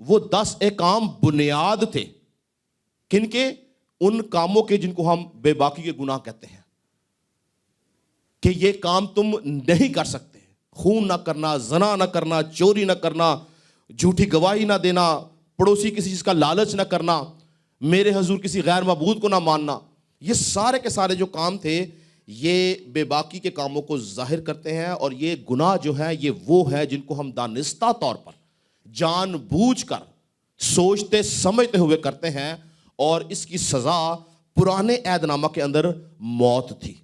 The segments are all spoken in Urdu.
وہ 10 احکام بنیاد تھے. کن کے؟ ان کاموں کے جن کو ہم بے باکی کے گناہ کہتے ہیں کہ یہ کام تم نہیں کر سکتے. خون نہ کرنا, زنا نہ کرنا, چوری نہ کرنا, جھوٹی گواہی نہ دینا, پڑوسی کسی چیز کا لالچ نہ کرنا, میرے حضور کسی غیر معبود کو نہ ماننا. یہ سارے کے سارے جو کام تھے یہ بے باکی کے کاموں کو ظاہر کرتے ہیں. اور یہ گناہ جو ہے یہ وہ ہے جن کو ہم دانستہ طور پر جان بوجھ کر سوچتے سمجھتے ہوئے کرتے ہیں, اور اس کی سزا پرانے عہد نامہ کے اندر موت تھی.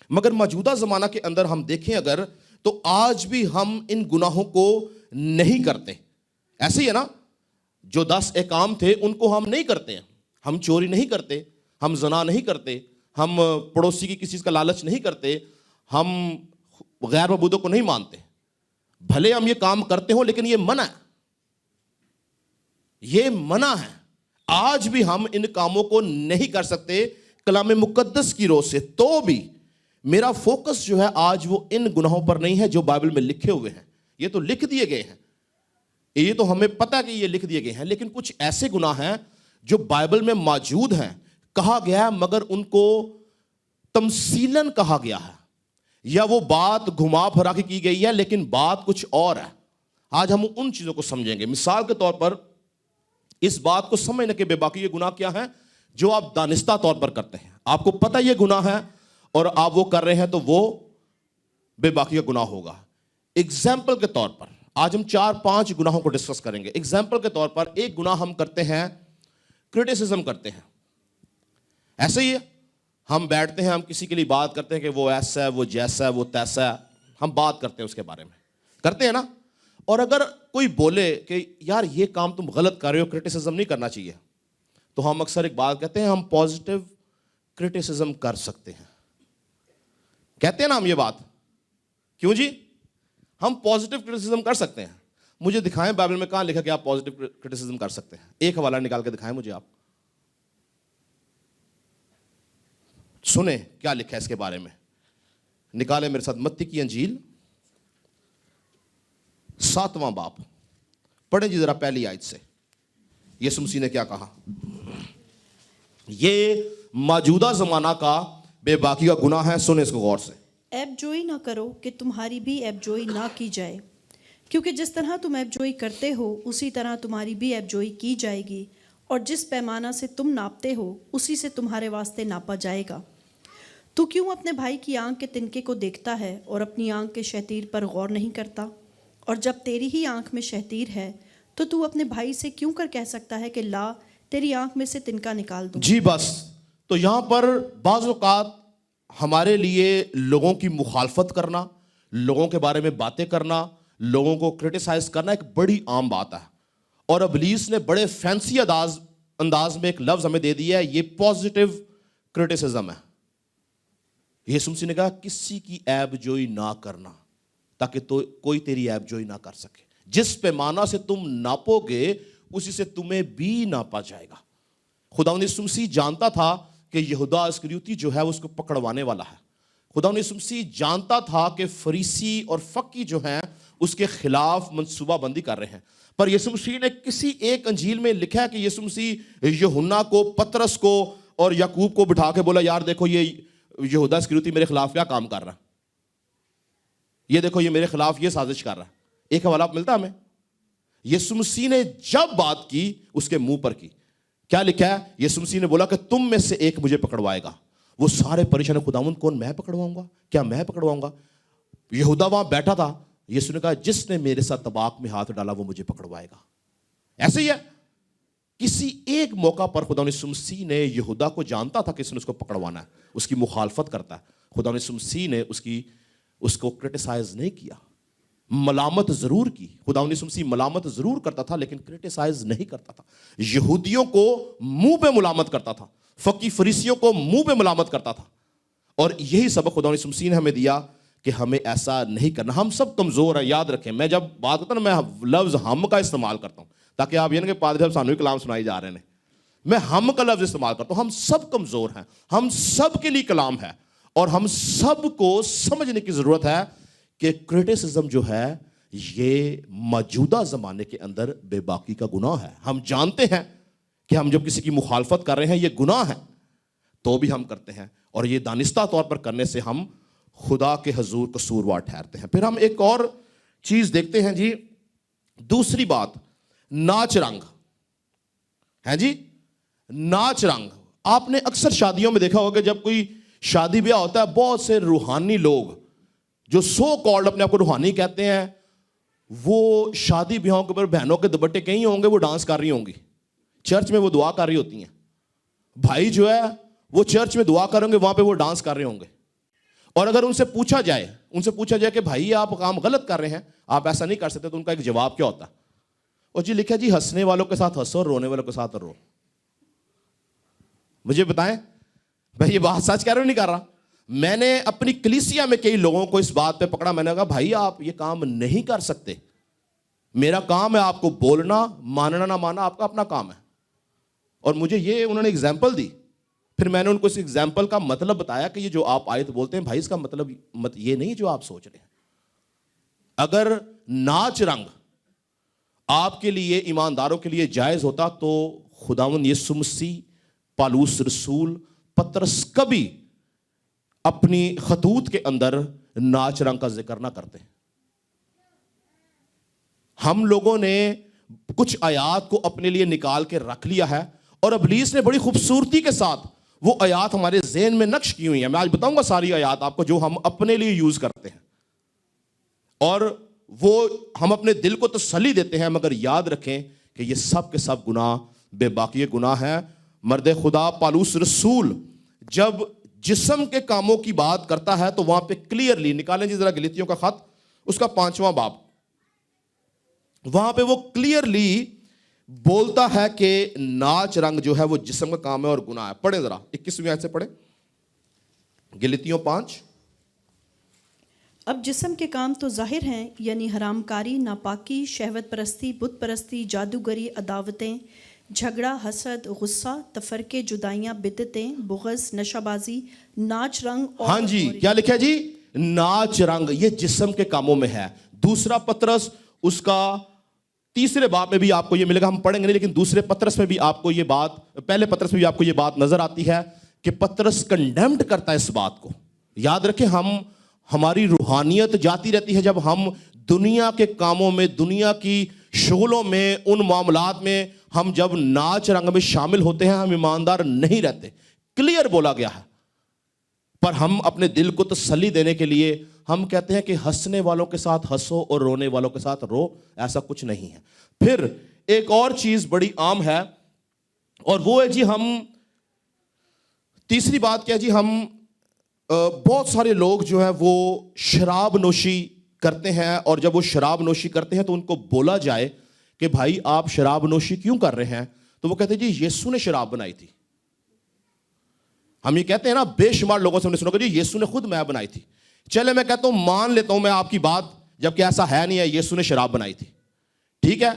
مگر موجودہ زمانہ کے اندر ہم دیکھیں اگر, تو آج بھی ہم ان گناہوں کو نہیں کرتے. ایسے ہی ہے نا, جو 10 احکام تھے ان کو ہم نہیں کرتے ہیں. ہم چوری نہیں کرتے, ہم زنا نہیں کرتے, ہم پڑوسی کی کسی چیز کا لالچ نہیں کرتے, ہم غیر معبودوں کو نہیں مانتے. بھلے ہم یہ کام کرتے ہوں لیکن یہ منع ہے, یہ منع ہے. آج بھی ہم ان کاموں کو نہیں کر سکتے کلام مقدس کی روح سے. تو بھی میرا فوکس جو ہے آج وہ ان گناہوں پر نہیں ہے جو بائبل میں لکھے ہوئے ہیں. یہ تو لکھ دیے گئے ہیں, یہ تو ہمیں پتہ کہ یہ لکھ دیے گئے ہیں, لیکن کچھ ایسے گناہ ہیں جو بائبل میں موجود ہیں, کہا گیا ہے مگر ان کو تمثیلاً کہا گیا ہے, یا وہ بات گھما پھرا کے کی گئی ہے لیکن بات کچھ اور ہے. آج ہم ان چیزوں کو سمجھیں گے. مثال کے طور پر اس بات کو سمجھنے کے بے باکی یہ گناہ کیا ہے جو آپ دانستہ طور پر کرتے ہیں. آپ کو پتہ یہ گناہ ہے اور آپ وہ کر رہے ہیں, تو وہ بے باکی کا گناہ ہوگا. ایگزامپل کے طور پر آج ہم 4-5 گناہوں کو ڈسکس کریں گے. ایگزامپل کے طور پر ایک گناہ ہم کرتے ہیں, کرٹیسزم کرتے ہیں. ایسے ہی ہم بیٹھتے ہیں, ہم کسی کے لیے بات کرتے ہیں کہ وہ ایسا ہے, وہ جیسا ہے, وہ تیسا ہے, ہم بات کرتے ہیں اس کے بارے میں, کرتے ہیں نا. اور اگر کوئی بولے کہ یار یہ کام تم غلط کر رہے ہو, کرٹیسزم نہیں کرنا چاہیے, تو ہم اکثر ایک بات کہتے ہیں, ہم پازیٹیو کرٹیسزم کر سکتے ہیں. کہتے ہیں نا ہم یہ بات, کیوں جی؟ ہم پازیٹیو کرٹیسزم کر سکتے ہیں. مجھے دکھائیں بائبل میں کہاں لکھا کہ آپ پازیٹیو کرٹیسزم کر سکتے ہیں. ایک حوالہ نکال کے دکھائیں مجھے, آپ سنیں کیا لکھا ہے اس کے بارے میں. نکالیں میرے ساتھ متی کی انجیل 7واں باب, پڑھیں جی ذرا پہلی آیت سے. یسوع مسیح نے کیا کہا؟ یہ موجودہ زمانہ کا بے باکی کا گناہ ہے. سنیں اس کو غور سے. عیب جوئی نہ کرو کہ تمہاری بھی عیب جوئی نہ کی جائے, کیونکہ جس طرح تم عیب جوئی کرتے ہو اسی طرح تمہاری بھی عیب جوئی کی جائے گی, اور جس پیمانہ سے تم ناپتے ہو اسی سے تمہارے واسطے ناپا جائے گا. تو کیوں اپنے بھائی کی آنکھ کے تنکے کو دیکھتا ہے اور اپنی آنکھ کے شہتیر پر غور نہیں کرتا؟ اور جب تیری ہی آنکھ میں شہتیر ہے تو اپنے بھائی سے کیوں کر کہہ سکتا ہے کہ لا تیری آنکھ میں سے تنکا نکال دوں؟ جی بس. تو یہاں پر بعض اوقات ہمارے لیے لوگوں کی مخالفت کرنا, لوگوں کے بارے میں باتیں کرنا, لوگوں کو کرٹیسائز کرنا ایک بڑی عام بات ہے. اور ابلیس نے بڑے فینسی انداز میں ایک لفظ ہمیں دے دیا ہے, یہ پازیٹیو کرٹیسزم ہے. یسوع مسیح نے کہا کسی کی عیب جوئی نہ کرنا, تاکہ تو کوئی تیری عیب جوئی نہ کر سکے. جس پیمانہ سے تم ناپو گے اسی سے تمہیں بھی ناپا جائے گا. خداوند یسوع مسیح جانتا تھا کہ یہودا اسکریوتی جو ہے اس کو پکڑوانے والا ہے. خداوند یسوع مسیح جانتا تھا کہ فریسی اور فقی جو ہیں اس کے خلاف منصوبہ بندی کر رہے ہیں. پر یسوع مسیح نے کسی ایک انجیل میں لکھا ہے کہ یسوع مسیح یوحنا کو, پترس کو اور یعقوب کو بٹھا کے بولا, یار دیکھو یہ یہودا اسکریوتی میرے خلاف کیا کام کر رہا ہے, یہ دیکھو یہ میرے خلاف یہ سازش کر رہا ہے. ایک حوالہ ملتا ہمیں. یسوع مسیح نے جب بات کی اس کے منہ پر کی. کیا لکھا ہے؟ یسوع مسیح نے بولا کہ تم میں سے ایک مجھے پکڑوائے گا. وہ سارے پریشان, خداوند کون, میں پکڑواؤں گا؟ کیا میں پکڑواؤں گا؟ یہودا وہاں بیٹھا تھا. یسوع نے کہا جس نے میرے ساتھ طباق میں ہاتھ ڈالا وہ مجھے پکڑوائے گا. ایسے ہی ہے, کسی ایک موقع پر خداوند یسوع مسیح نے یہودا کو جانتا تھا کہ اس نے اس کو پکڑوانا ہے, اس کی مخالفت کرتا ہے. خداوند یسوع مسیح نے اس کو کرٹیسائز نہیں کیا, ملامت ضرور کی. خداوند یسوع مسیح ملامت ضرور کرتا تھا لیکن کرٹیسائز نہیں کرتا تھا. یہودیوں کو منہ پہ ملامت کرتا تھا, فقی فریسیوں کو منہ پہ ملامت کرتا تھا. اور یہی سبق خداوند یسوع مسیح نے ہمیں دیا کہ ہمیں ایسا نہیں کرنا. ہم سب کمزور ہیں, یاد رکھیں. میں جب بات کرتا ہوں نا, میں لفظ ہم کا استعمال کرتا ہوں تاکہ آپ یہ نا کہ پادری صاحب سانوی کلام سنائی جا رہے ہیں. میں ہم کا لفظ استعمال کرتا ہوں. ہم سب کمزور ہیں, ہم سب کے لیے کلام ہے, اور ہم سب کو سمجھنے کی ضرورت ہے کہ کرٹیسزم جو ہے یہ موجودہ زمانے کے اندر بے باکی کا گناہ ہے. ہم جانتے ہیں کہ ہم جب کسی کی مخالفت کر رہے ہیں یہ گناہ ہے, تو بھی ہم کرتے ہیں, اور یہ دانستہ طور پر کرنے سے ہم خدا کے حضور قصوروار ٹھہرتے ہیں. پھر ہم ایک اور چیز دیکھتے ہیں جی, دوسری بات, ناچ رنگ ہے جی. ناچ رنگ آپ نے اکثر شادیوں میں دیکھا ہوگا, جب کوئی شادی بیاہ ہوتا ہے, بہت سے روحانی لوگ جو سو کالڈ اپنے آپ کو روحانی کہتے ہیں, وہ شادی بیاہوں کے اوپر بہنوں کے دوپٹے کہیں ہوں گے, وہ ڈانس کر رہی ہوں گی, چرچ میں وہ دعا کر رہی ہوتی ہیں. بھائی جو ہے وہ چرچ میں دعا کریں گے, وہاں پہ وہ ڈانس کر رہے ہوں گے. اور اگر ان سے پوچھا جائے کہ بھائی آپ کام غلط کر رہے ہیں, آپ ایسا نہیں کر سکتے, تو ان کا ایک جواب کیا ہوتا ہے؟ اور جی لکھا جی ہنسنے والوں کے ساتھ ہنسو اور رونے والوں کے ساتھ رو. مجھے بتائیں بھائی یہ بات سچ کہہ رہا ہوں نہیں کر رہا؟ میں نے اپنی کلیسیا میں کئی لوگوں کو اس بات پہ پکڑا, میں نے کہا بھائی آپ یہ کام نہیں کر سکتے, میرا کام ہے آپ کو بولنا, ماننا نہ ماننا آپ کا اپنا کام ہے. اور مجھے یہ انہوں نے اگزامپل دی, پھر میں نے ان کو اس اگزامپل کا مطلب بتایا کہ یہ جو آپ آیت بولتے ہیں بھائی اس کا مطلب یہ نہیں جو آپ سوچ رہے ہیں. اگر ناچ رنگ آپ کے لیے, ایمانداروں کے لیے جائز ہوتا, تو خداوند یسوع مسیح, پالوس رسول, پترس کبھی اپنی خطوط کے اندر ناچ رنگ کا ذکر نہ کرتے. ہم لوگوں نے کچھ آیات کو اپنے لیے نکال کے رکھ لیا ہے, اور ابلیس نے بڑی خوبصورتی کے ساتھ وہ آیات ہمارے ذہن میں نقش کی ہوئی ہیں. میں آج بتاؤں گا ساری آیات آپ کو جو ہم اپنے لیے یوز کرتے ہیں, اور وہ ہم اپنے دل کو تسلی دیتے ہیں, مگر یاد رکھیں کہ یہ سب کے سب گناہ بے باکی گناہ ہیں. مرد خدا پالوس رسول جب جسم کے کاموں کی بات کرتا ہے تو وہاں پہ کلیئرلی, نکالیں جی ذرا گلتیوں کا خط, اس کا 5واں باب, وہاں پہ وہ کلیئرلی بولتا ہے کہ ناچ رنگ جو ہے وہ جسم کا کام ہے اور گناہ ہے. پڑھیں ذرا 21ویں آیت سے پڑھیں, گلتیوں 5. اب جسم کے کام تو ظاہر ہیں, یعنی حرام کاری, ناپاکی, شہوت پرستی, بت پرستی, جادوگری, عداوتیں, جھگڑا, حسد, غصہ, تفرقے, جدائیاں, بدعتیں, بغض, نشہ بازی, ناچ رنگ. ہاں جی, کیا لکھا جی؟ ناچ رنگ, یہ جسم کے کاموں میں ہے. دوسرا پترس اس کا 3 باب میں بھی آپ کو یہ ملے گا, ہم پڑھیں گے نہیں, لیکن دوسرے پترس میں بھی آپ کو یہ بات, پہلے پترس میں بھی آپ کو یہ بات نظر آتی ہے کہ پترس کنڈیمڈ کرتا ہے اس بات کو. یاد رکھیں ہماری روحانیت جاتی رہتی ہے جب ہم دنیا کے کاموں میں, دنیا کی شغلوں میں, ان معاملات میں ہم جب ناچ رنگ میں شامل ہوتے ہیں, ہم ایماندار نہیں رہتے. کلیئر بولا گیا ہے, پر ہم اپنے دل کو تسلی دینے کے لیے ہم کہتے ہیں کہ ہنسنے والوں کے ساتھ ہنسو اور رونے والوں کے ساتھ رو. ایسا کچھ نہیں ہے. پھر ایک اور چیز بڑی عام ہے, اور وہ ہے جی ہم, تیسری بات کیا جی, ہم بہت سارے لوگ جو ہیں وہ شراب نوشی کرتے ہیں, اور جب وہ شراب نوشی کرتے ہیں تو ان کو بولا جائے کہ بھائی آپ شراب نوشی کیوں کر رہے ہیں, تو وہ کہتے ہیں جی یسوع نے شراب بنائی تھی. ہم یہ کہتے ہیں نا, بے شمار لوگوں سے ہم نے سنا کہ جی یسوع نے خود میں بنائی تھی. چلے میں کہتا ہوں مان لیتا ہوں میں آپ کی بات, جبکہ ایسا ہے نہیں ہے, یسوع نے شراب بنائی تھی. ٹھیک ہے,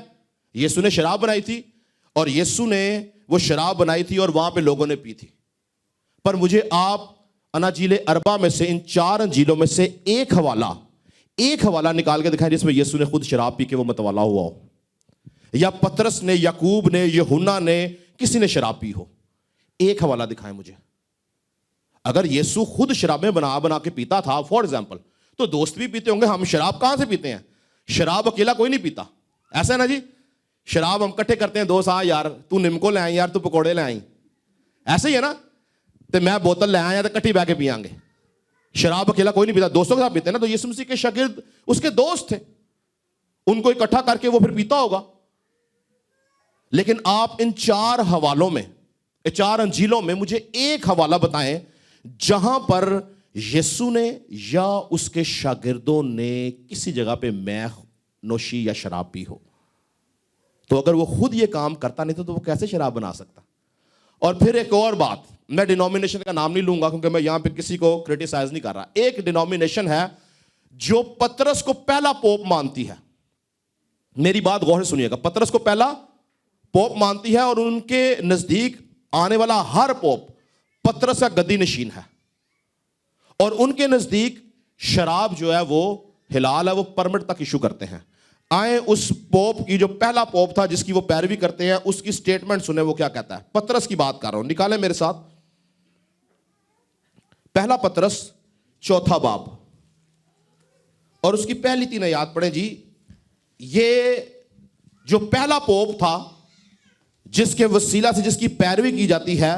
یسوع نے شراب بنائی تھی, اور یسوع نے وہ شراب بنائی تھی اور وہاں پہ لوگوں نے پی تھی. پر مجھے آپ اناجیل 4 میں سے, ان 4 انجیلوں میں سے ایک حوالہ نکال کے دکھائیں جس میں یسوع نے خود شراب پی کے وہ متوالا ہوا ہو, یا پترس نے, یعقوب نے, یوحنا نے, کسی نے شراب پی ہو. ایک حوالہ دکھائیں مجھے. اگر یسوع خود شرابیں بنا کے پیتا تھا فار ایگزامپل, تو دوست بھی پیتے ہوں گے. ہم شراب کہاں سے پیتے ہیں؟ شراب اکیلا کوئی نہیں پیتا, ایسا ہے نا جی. شراب ہم کٹھے کرتے ہیں, دوست آ یار تو نمکو لے آئیں, یار تو پکوڑے لے آئیں, ایسے ہی ہے نا. تو میں بوتل لے آیا تو کٹھی بہ کے پیئیں گے. شراب اکیلا کوئی نہیں پیتا, دوستوں کے ساتھ پیتے ہیں نا. تو یسوع مسیح کے شاگرد اس کے دوست تھے, ان کو اکٹھا کر کے وہ پھر پیتا ہوگا. لیکن آپ ان 4 حوالوں میں, 4 انجیلوں میں مجھے ایک حوالہ بتائیں جہاں پر یسوع نے یا اس کے شاگردوں نے کسی جگہ پہ میں نوشی یا شراب پی ہو. تو اگر وہ خود یہ کام کرتا نہیں تو وہ کیسے شراب بنا سکتا؟ اور پھر ایک اور بات, میں ڈینومینیشن کا نام نہیں لوں گا کیونکہ میں یہاں پہ کسی کو کرٹیسائز نہیں کر رہا. ایک ڈینومینیشن ہے جو پترس کو پہلا پوپ مانتی ہے. میری بات غور سے سنیے گا. پترس کو پہلا پوپ مانتی ہے, اور ان کے نزدیک آنے والا ہر پوپ پترس کا گدی نشین ہے, اور ان کے نزدیک شراب جو ہے وہ ہلال ہے وہ پرمٹ تک ایشو کرتے ہیں. آئیں اس پوپ کی جو پہلا پوپ تھا جس کی وہ پیروی کرتے ہیں اس کی سٹیٹمنٹ سنیں وہ کیا کہتا ہے. پطرس کی بات کر رہا ہوں, نکالیں میرے ساتھ پہلا پطرس 4 باب اور اس کی پہلی 3 آیات پڑھیں جی. یہ جو پہلا پوپ تھا جس کے وسیلہ سے جس کی پیروی کی جاتی ہے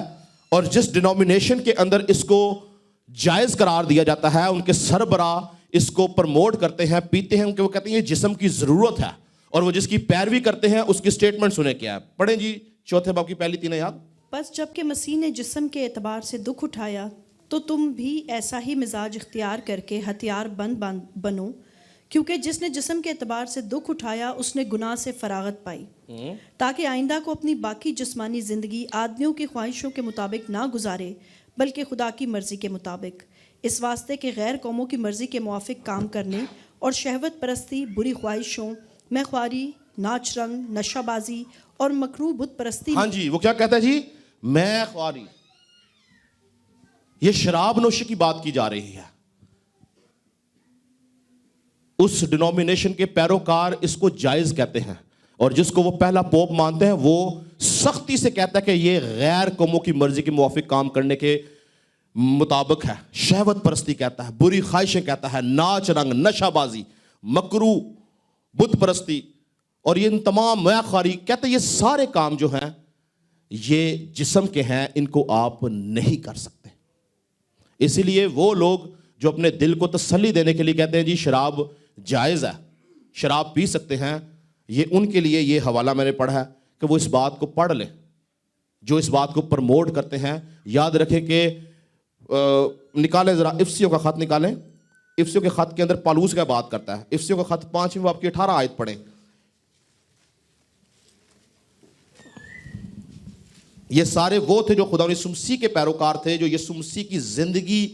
اور جس ڈینومینیشن کے اندر اس کو جائز قرار دیا جاتا ہے, ان کے سربراہ اس کو پرموٹ کرتے ہیں, پیتے ہیں, وہ کہتے ہیں یہ جسم کی ضرورت ہے, اور وہ جس کی پیروی کرتے ہیں اس کی سٹیٹمنٹ سنیں کیا ہے. پڑھیں جی 4 باب کی پہلی 3 آیات. بس جب کہ مسیح نے جسم کے اعتبار سے دکھ اٹھایا تو تم بھی ایسا ہی مزاج اختیار کر کے ہتھیار بند بنو, کیونکہ جس نے جسم کے اعتبار سے دکھ اٹھایا اس نے گناہ سے فراغت پائی, تاکہ آئندہ کو اپنی باقی جسمانی زندگی آدمیوں کی خواہشوں کے مطابق نہ گزارے بلکہ خدا کی مرضی کے مطابق, اس واسطے کہ غیر قوموں کی مرضی کے موافق کام کرنے اور شہوت پرستی, بری خواہشوں, میخواری, ناچ رنگ, نشہ بازی اور مکروہ بت پرستی. ہاں جی, وہ کیا کہتا ہے جی, میخواری, یہ شراب نوشی کی بات کی جا رہی ہے. اس ڈینومینیشن کے پیروکار اس کو جائز کہتے ہیں, اور جس کو وہ پہلا پوپ مانتے ہیں وہ سختی سے کہتا ہے کہ یہ غیر قوموں کی مرضی کے موافق کام کرنے کے مطابق ہے. شہوت پرستی کہتا ہے, بری خواہشیں کہتا ہے, ناچ رنگ, نشہ بازی, مکروہ بت پرستی اور یہ ان تمام میخواری, کہتے ہیں یہ سارے کام جو ہیں یہ جسم کے ہیں, ان کو آپ نہیں کر سکتے. اسی لیے وہ لوگ جو اپنے دل کو تسلی دینے کے لیے کہتے ہیں جی شراب جائز ہے, شراب پی سکتے ہیں, یہ ان کے لیے یہ حوالہ میں نے پڑھا ہے کہ وہ اس بات کو پڑھ لیں جو اس بات کو پرموٹ کرتے ہیں. یاد رکھیں کہ نکالیں ذرا افسیوں کا خط نکالیں. افسیوں کے خط کے اندر پالوس کا بات کرتا ہے. افسیوں کا خط 5 باب کی 18 آیت پڑھیں. یہ سارے وہ تھے جو خدا یسوع مسیح کے پیروکار تھے, جو یسوع مسیح کی زندگی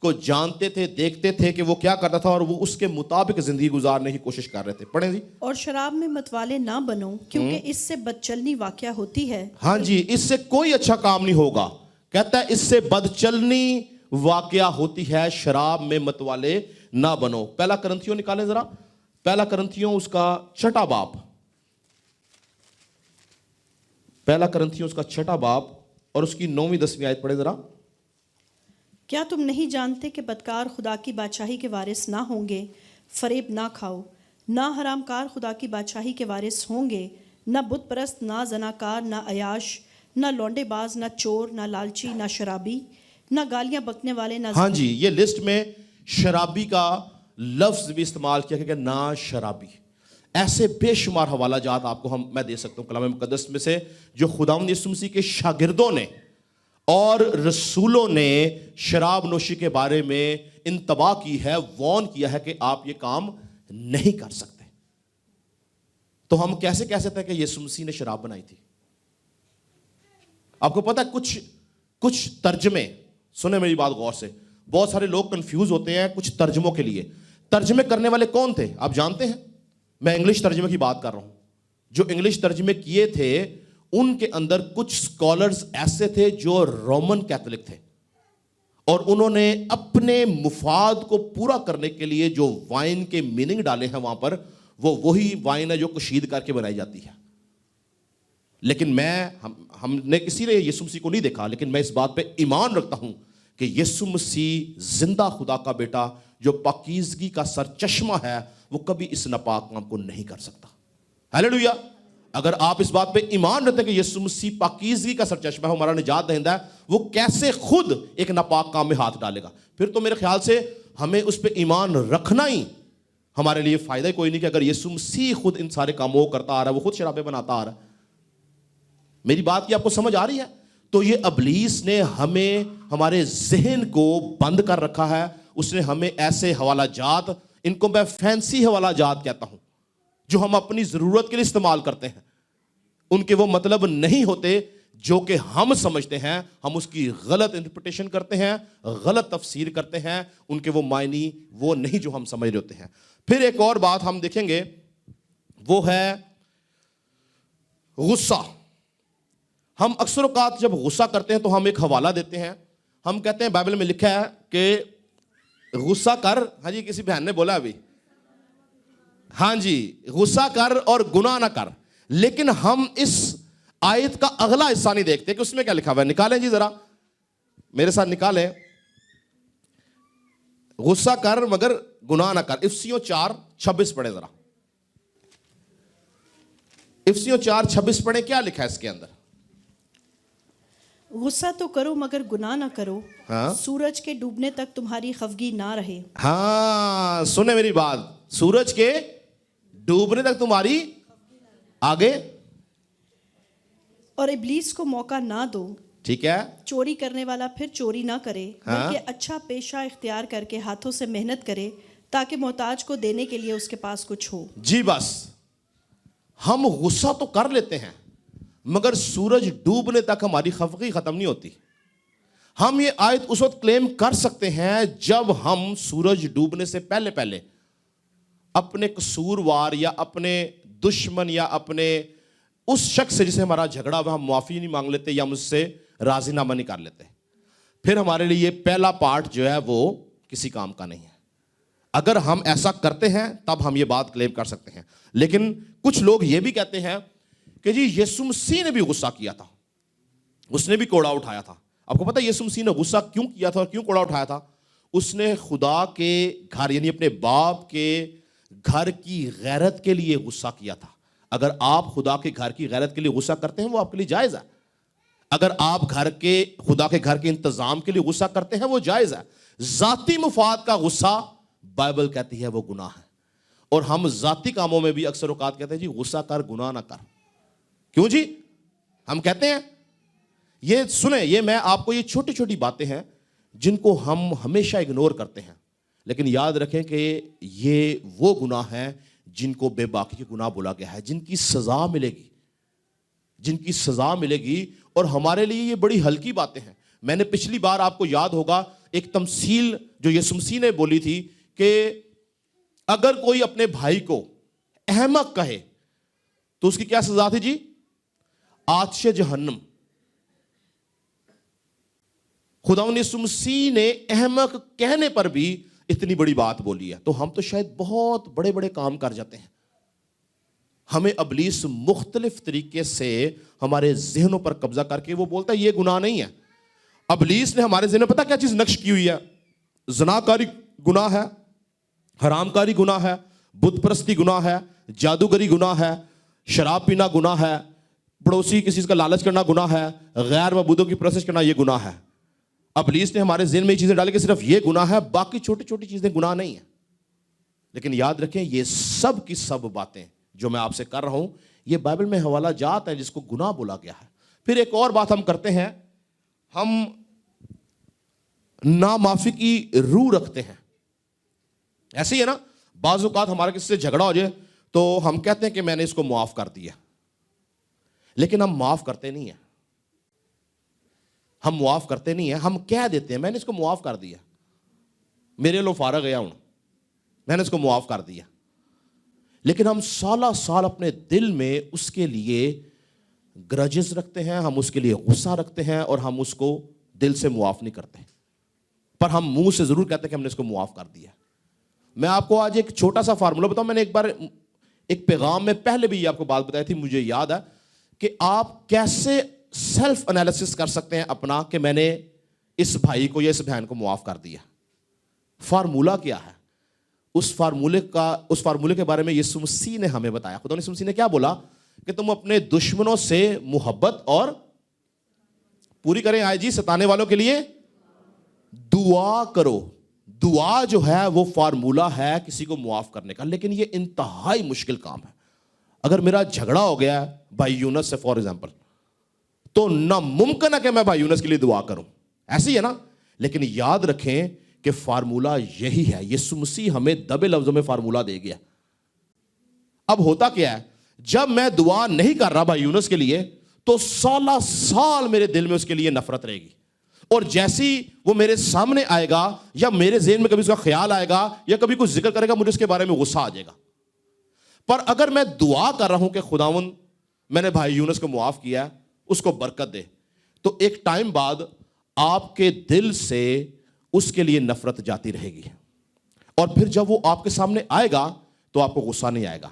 کو جانتے تھے, دیکھتے تھے کہ وہ کیا کرتا تھا اور وہ اس کے مطابق زندگی گزارنے کی کوشش کر رہے تھے. پڑھیں جی. اور شراب میں متوالے نہ بنو کیونکہ اس سے بدچلنی واقع ہوتی ہے. ہاں جی, اس سے کوئی اچھا کام نہیں ہوگا. کہتا ہے اس سے بدچلنی واقعہ ہوتی ہے, شراب میں متوالے نہ بنو. پہلا کرنتھیوں نکالیں ذرا, پہلا کرنتھیوں اس کا 6 باب, پہلا کرنتھیوں اس کا 6 باب اور اس کی 9ویں 10ویں آیت پڑھیں ذرا. کیا تم نہیں جانتے کہ بدکار خدا کی بادشاہی کے وارث نہ ہوں گے؟ فریب نہ کھاؤ. نہ حرام کار خدا کی بادشاہی کے وارث ہوں گے. نہ بت پرست, نہ زناکار, نہ عیاش, نہ لونڈے باز, نہ چور, نہ لالچی, نہ شرابی, نہ گالیاں بکنے والے, نہ ہاں جی, یہ لسٹ میں شرابی کا لفظ بھی استعمال کیا کہ نہ شرابی. ایسے بے شمار حوالہ جات آپ کو میں دے سکتا ہوں کلام مقدس میں سے جو خداوند یسوع مسیح کے شاگردوں نے اور رسولوں نے شراب نوشی کے بارے میں انتباہ کی ہے, وارن کیا ہے کہ آپ یہ کام نہیں کر سکتے. تو ہم کیسے کہہ سکتے ہیں کہ یسوع مسیح نے شراب بنائی تھی؟ آپ کو پتہ ہے کچھ ترجمے, سنیں میری بات غور سے, بہت سارے لوگ کنفیوز ہوتے ہیں کچھ ترجموں کے لیے. ترجمے کرنے والے کون تھے آپ جانتے ہیں؟ میں انگلش ترجمے کی بات کر رہا ہوں. جو انگلش ترجمے کیے تھے ان کے اندر کچھ سکولرز ایسے تھے جو رومن کیتھولک تھے, اور انہوں نے اپنے مفاد کو پورا کرنے کے لیے جو وائن کے میننگ ڈالے ہیں وہاں پر, وہ وہی وائن ہے جو کشید کر کے بنائی جاتی ہے. لیکن ہم نے کسی نے یسوع مسیح کو نہیں دیکھا, لیکن میں اس بات پہ ایمان رکھتا ہوں کہ یسوع مسیح زندہ خدا کا بیٹا جو پاکیزگی کا سرچشمہ ہے, وہ کبھی اس ناپاک کام کو نہیں کر سکتا. ہیلیلویا. اگر آپ اس بات پہ ایمان رکھتے ہیں کہ یسوع مسیح پاکیزگی کا سرچشمہ ہے, ہمارا نجات دہندہ ہے, وہ کیسے خود ایک ناپاک کام میں ہاتھ ڈالے گا؟ پھر تو میرے خیال سے ہمیں اس پہ ایمان رکھنا ہی ہمارے لیے فائدہ ہی کوئی نہیں کہ اگر یسوع مسیح خود ان سارے کاموں کو کرتا آ رہا ہے, وہ خود شرابیں بناتا آ رہا ہے. میری بات کی آپ کو سمجھ آ رہی ہے؟ تو یہ ابلیس نے ہمیں ہمارے ذہن کو بند کر رکھا ہے. اس نے ہمیں ایسے حوالہ جات, ان کو میں فینسی حوالہ جات کہتا ہوں, جو ہم اپنی ضرورت کے لیے استعمال کرتے ہیں. ان کے وہ مطلب نہیں ہوتے جو کہ ہم سمجھتے ہیں, ہم اس کی غلط انٹرپریٹیشن کرتے ہیں, غلط تفسیر کرتے ہیں. ان کے وہ معنی وہ نہیں جو ہم سمجھ رہے ہوتے ہیں. پھر ایک اور بات ہم دیکھیں گے, وہ ہے غصہ. ہم اکثر اوقات جب غصہ کرتے ہیں تو ہم ایک حوالہ دیتے ہیں, ہم کہتے ہیں بائبل میں لکھا ہے کہ غصہ کر. ہاں جی, کسی بہن نے بولا ابھی ہاں جی غصہ کر اور گناہ نہ کر. لیکن ہم اس آیت کا اگلا حصہ نہیں دیکھتے کہ اس میں کیا لکھا ہوا ہے. نکالیں جی ذرا میرے ساتھ نکالیں. غصہ کر مگر گناہ نہ کر. افسیوں 4:26 پڑھیں ذرا. افسیوں 4:26 پڑھیں. کیا لکھا ہے اس کے اندر؟ غصہ تو کرو مگر گناہ نہ کرو. ہاں سورج کے ڈوبنے تک تمہاری خفگی نہ رہے. ہاں سنیں میری بات. سورج کے ڈوبنے تک تمہاری آگے. اور ابلیس کو موقع نہ دو. ٹھیک ہے. چوری کرنے والا پھر چوری نہ کرے بلکہ اچھا پیشہ اختیار کر کے ہاتھوں سے محنت کرے تاکہ محتاج کو دینے کے لیے اس کے پاس کچھ ہو. جی بس ہم غصہ تو کر لیتے ہیں مگر سورج ڈوبنے تک ہماری خفگی ختم نہیں ہوتی. ہم یہ آیت اس وقت کلیم کر سکتے ہیں جب ہم سورج ڈوبنے سے پہلے پہلے اپنے قصوروار یا اپنے دشمن یا اپنے اس شخص سے جسے ہمارا جھگڑا ہوا ہم معافی نہیں مانگ لیتے یا ہم اس سے راضی نامہ نہیں کر لیتے. پھر ہمارے لیے یہ پہلا پارٹ جو ہے وہ کسی کام کا نہیں ہے. اگر ہم ایسا کرتے ہیں تب ہم یہ بات کلیم کر سکتے ہیں. لیکن کچھ لوگ یہ بھی کہتے ہیں کہ جی یسوع مسیح نے بھی غصہ کیا تھا, اس نے بھی کوڑا اٹھایا تھا. آپ کو پتہ ہے یسوع مسیح نے غصہ کیوں کیا تھا اور کیوں کوڑا اٹھایا تھا؟ اس نے خدا کے گھر یعنی اپنے باپ کے گھر کی غیرت کے لیے غصہ کیا تھا. اگر آپ خدا کے گھر کی غیرت کے لیے غصہ کرتے ہیں وہ آپ کے لیے جائز ہے. اگر آپ خدا کے گھر کے انتظام کے لیے غصہ کرتے ہیں وہ جائز ہے. ذاتی مفاد کا غصہ بائبل کہتی ہے وہ گناہ ہے. اور ہم ذاتی کاموں میں بھی اکثر اوقات کہتے ہیں جی غصہ کر گناہ نہ کر. کیوں جی ہم کہتے ہیں؟ یہ سنیں, یہ میں آپ کو یہ چھوٹی چھوٹی باتیں ہیں جن کو ہم ہمیشہ اگنور کرتے ہیں. لیکن یاد رکھیں کہ یہ وہ گناہ ہیں جن کو بے باکی کے گناہ بولا گیا ہے, جن کی سزا ملے گی, جن کی سزا ملے گی. اور ہمارے لیے یہ بڑی ہلکی باتیں ہیں. میں نے پچھلی بار آپ کو یاد ہوگا ایک تمثیل جو یسوع مسیح نے بولی تھی کہ اگر کوئی اپنے بھائی کو احمق کہے تو اس کی کیا سزا تھی جی؟ آتش جہنم. خداوند یسوع مسیح نے احمق کہنے پر بھی اتنی بڑی بات بولی ہے. تو ہم تو شاید بہت بڑے بڑے کام کر جاتے ہیں. ہمیں ابلیس مختلف طریقے سے ہمارے ذہنوں پر قبضہ کر کے وہ بولتا ہے یہ گناہ نہیں ہے. ابلیس نے ہمارے ذہن میں پتہ کیا چیز نقش کی ہوئی ہے؟ زناکاری گناہ ہے, حرام کاری گناہ ہے, بت پرستی گناہ ہے, جادوگری گناہ ہے, شراب پینا گناہ ہے, پڑوسی کسی چیز کا لالچ کرنا گناہ ہے, غیر معبودوں کی پرستش کرنا یہ گناہ ہے. ابلیس نے ہمارے ذہن میں یہ چیزیں ڈالی کہ صرف یہ گناہ ہے, باقی چھوٹی چھوٹی چیزیں گناہ نہیں ہیں. لیکن یاد رکھیں یہ سب کی سب باتیں جو میں آپ سے کر رہا ہوں یہ بائبل میں حوالہ جات ہے جس کو گناہ بولا گیا ہے. پھر ایک اور بات ہم کرتے ہیں, ہم نامعافی کی روح رکھتے ہیں. ایسے ہی ہے نا, بعض اوقات ہمارا کسی سے جھگڑا ہو جائے تو ہم کہتے ہیں کہ میں نے اس کو معاف کر دیا, لیکن ہم معاف کرتے نہیں ہیں. ہم معاف کرتے نہیں ہیں, ہم کہہ دیتے ہیں میں نے اس کو معاف کر دیا, میرے لو فارغ گیا ہوں, میں نے اس کو معاف کر دیا. لیکن ہم سالہ سال اپنے دل میں اس کے لیے گرجز رکھتے ہیں, ہم اس کے لیے غصہ رکھتے ہیں اور ہم اس کو دل سے معاف نہیں کرتے, پر ہم منہ سے ضرور کہتے ہیں کہ ہم نے اس کو معاف کر دیا. میں آپ کو آج ایک چھوٹا سا فارمولہ بتاؤں. میں نے ایک بار ایک پیغام میں پہلے بھی یہ آپ کو بات بتائی تھی, مجھے یاد ہے کہ آپ کیسے سیلف انالیسس کر سکتے ہیں اپنا کہ میں نے اس بھائی کو یا اس بہن کو معاف کر دیا. فارمولہ کیا ہے؟ اس فارمولے کے بارے میں یسوع مسیح نے ہمیں بتایا. خدا یسوع مسیح نے کیا بولا کہ تم اپنے دشمنوں سے محبت اور پوری کریں, آئے جی ستانے والوں کے لیے دعا کرو. دعا جو ہے وہ فارمولہ ہے کسی کو معاف کرنے کا, لیکن یہ انتہائی مشکل کام ہے. اگر میرا جھگڑا ہو گیا ہے بھائی یونس سے فار ایگزامپل, تو ناممکن ہے کہ میں بھائی یونس کے لیے دعا کروں, ایسے ہی ہے نا. لیکن یاد رکھیں کہ فارمولہ یہی ہے, یسوع مسیح ہمیں دبے لفظوں میں فارمولہ دے گیا. اب ہوتا کیا ہے, جب میں دعا نہیں کر رہا بھائی یونس کے لیے تو سالہ سال میرے دل میں اس کے لیے نفرت رہے گی, اور جیسی وہ میرے سامنے آئے گا یا میرے ذہن میں کبھی اس کا خیال آئے گا یا کبھی کچھ ذکر کرے گا مجھے اس کے بارے میں غصہ آ جائے گا. پر اگر میں دعا کر رہا ہوں کہ خداوند میں نے بھائی یونس کو معاف کیا, اس کو برکت دے, تو ایک ٹائم بعد آپ کے دل سے اس کے لیے نفرت جاتی رہے گی. اور پھر جب وہ آپ کے سامنے آئے گا تو آپ کو غصہ نہیں آئے گا.